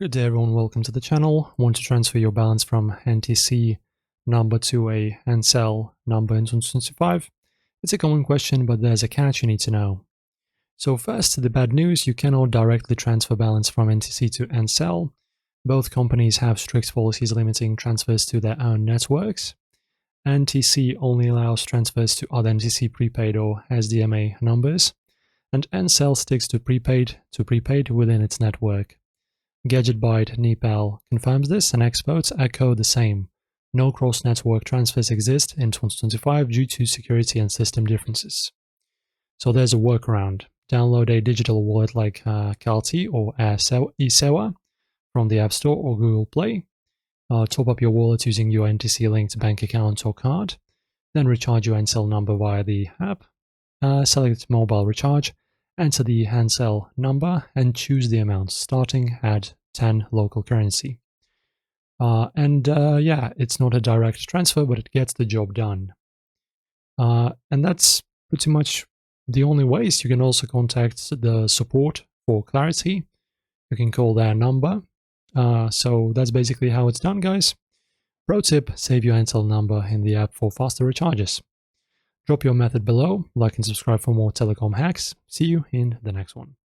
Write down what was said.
Good day everyone, welcome to the channel. Want to transfer your balance from NTC number to a Ncell number in 2025? It's a common question, but there's a catch you need to know. So first, the bad news, you cannot directly transfer balance from NTC to Ncell. Both companies have strict policies limiting transfers to their own networks. NTC only allows transfers to other NTC prepaid or SDMA numbers, and Ncell sticks to prepaid within its network. GadgetByte Ncell confirms this, and experts echo the same. No cross-network transfers exist in 2025 due to security and system differences. So there's a workaround. Download a digital wallet like Calti or eSewa from the App Store or Google Play. Top up your wallet using your NTC-linked bank account or card. Then recharge your Ncell number via the app. Select mobile recharge. Enter the Ncell number and choose the amount, starting at 10 local currency. Yeah, it's not a direct transfer, but it gets the job done. And that's pretty much the only ways. You can also contact the support for clarity. You can call their number. So that's basically how it's done, guys. Pro tip, save your Ncell number in the app for faster recharges. Drop your method below, like and subscribe for more telecom hacks. See you in the next one.